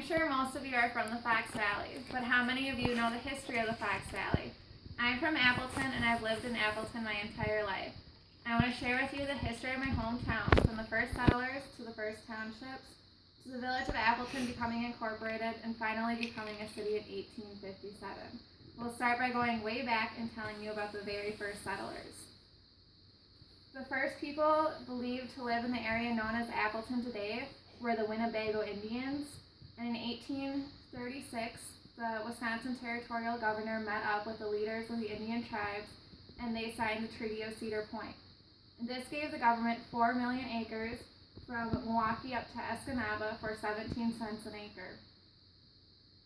sure most of you are from the Fox Valley, but how many of you know the history of the Fox Valley? I'm from Appleton, and I've lived in Appleton my entire life. I want to share with you the history of my hometown, from the first settlers to the first townships, to the village of Appleton becoming incorporated and finally becoming a city in 1857. We'll start by going way back and telling you about the very first settlers. The first people believed to live in the area known as Appleton today were the Winnebago Indians, and in 1836, the Wisconsin territorial governor met up with the leaders of the Indian tribes, and they signed the Treaty of Cedar Point. And this gave the government 4 million acres from Milwaukee up to Escanaba for 17 cents an acre.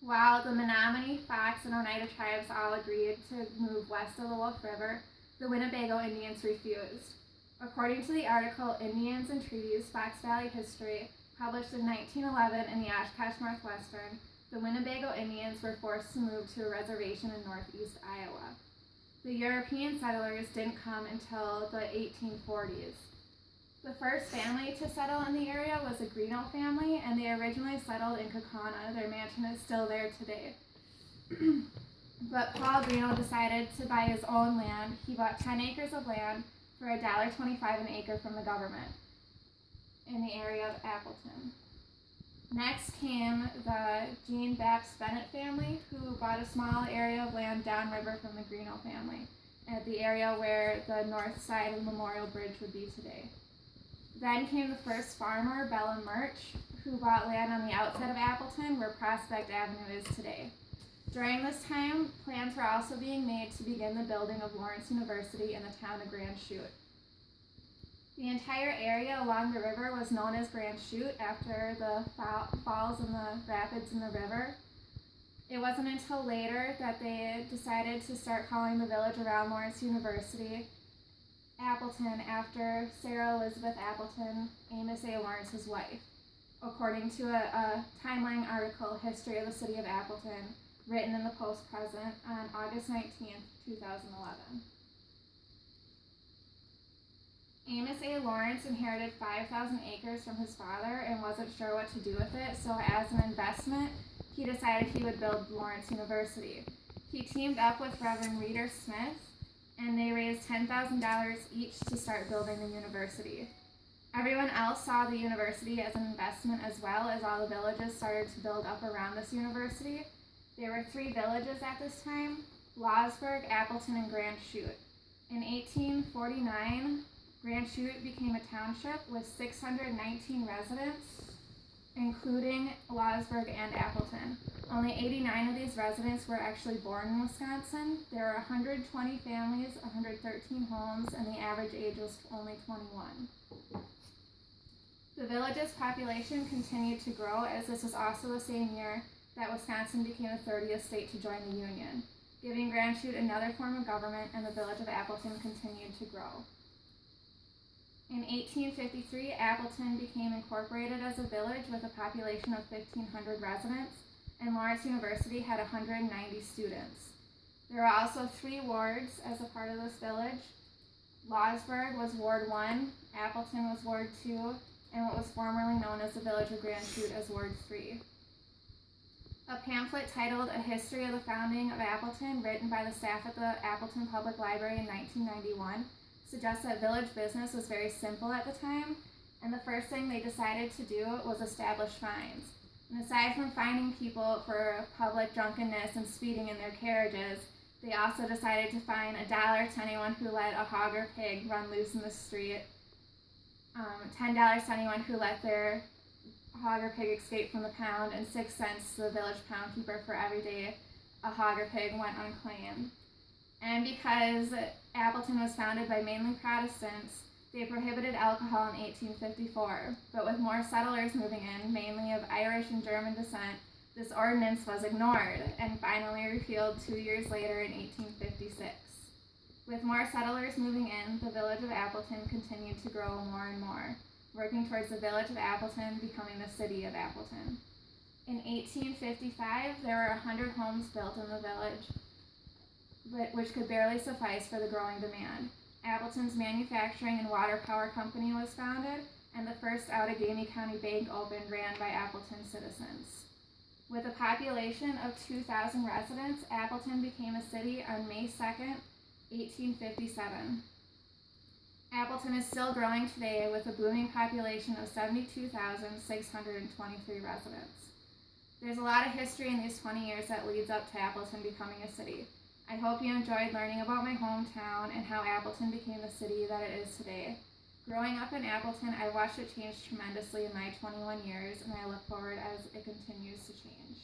While the Menominee, Fox, and Oneida tribes all agreed to move west of the Wolf River, the Winnebago Indians refused. According to the article Indians and Treaties, Fox Valley History, published in 1911 in the Oshkosh Northwestern, the Winnebago Indians were forced to move to a reservation in northeast Iowa. The European settlers didn't come until the 1840s. The first family to settle in the area was the Greeno family, and they originally settled in Kaukauna. Their mansion is still there today. But Paul Greeno decided to buy his own land. He bought 10 acres of land for $1.25 an acre from the government in the area of Appleton. Next came the Jean Baptist Bennett family, who bought a small area of land downriver from the Greeno family, at the area where the north side of Memorial Bridge would be today. Then came the first farmer, Bella Murch, who bought land on the outside of Appleton, where Prospect Avenue is today. During this time, plans were also being made to begin the building of Lawrence University in the town of Grand Chute. The entire area along the river was known as Grand Chute after the falls and the rapids in the river. It wasn't until later that they decided to start calling the village around Lawrence University Appleton after Sarah Elizabeth Appleton, Amos A. Lawrence's wife, according to a timeline article, History of the City of Appleton, written in the Post-Present on August 19th, 2011. Amos A. Lawrence inherited 5,000 acres from his father and wasn't sure what to do with it, so as an investment, he decided he would build Lawrence University. He teamed up with Reverend Reeder Smith, and they raised $10,000 each to start building the university. Everyone else saw the university as an investment as well, as all the villages started to build up around this university. There were 3 villages at this time: Lawsburg, Appleton, and Grand Chute. In 1849, Grand Chute became a township with 619 residents, including Lawsburg and Appleton. Only 89 of these residents were actually born in Wisconsin. There were 120 families, 113 homes, and the average age was only 21. The village's population continued to grow, as this was also the same year that Wisconsin became the 30th state to join the Union, giving Grand Chute another form of government, and the village of Appleton continued to grow. In 1853, Appleton became incorporated as a village with a population of 1,500 residents, and Lawrence University had 190 students. There were also 3 wards as a part of this village. Lawsburg was Ward 1, Appleton was Ward 2, and what was formerly known as the village of Grand Chute as Ward 3. A pamphlet titled A History of the Founding of Appleton, written by the staff at the Appleton Public Library in 1991, suggests that village business was very simple at the time, and the first thing they decided to do was establish fines. And aside from fining people for public drunkenness and speeding in their carriages, they also decided to fine $1 to anyone who let a hog or pig run loose in the street, $10 to anyone who let their hog or pig escape from the pound, and 6 cents to the village pound keeper for every day a hog or pig went unclaimed. And because Appleton was founded by mainly Protestants, they prohibited alcohol in 1854. But with more settlers moving in, mainly of Irish and German descent, this ordinance was ignored and finally repealed 2 years later in 1856. With more settlers moving in, the village of Appleton continued to grow more and more, working towards the village of Appleton becoming the city of Appleton. In 1855, there were 100 homes built in the village, which could barely suffice for the growing demand. Appleton's Manufacturing and Water Power Company was founded, and the first Outagamie County Bank opened, ran by Appleton citizens. With a population of 2,000 residents, Appleton became a city on May 2nd, 1857. Appleton is still growing today with a booming population of 72,623 residents. There's a lot of history in these 20 years that leads up to Appleton becoming a city. I hope you enjoyed learning about my hometown and how Appleton became the city that it is today. Growing up in Appleton, I watched it change tremendously in my 21 years, and I look forward as it continues to change.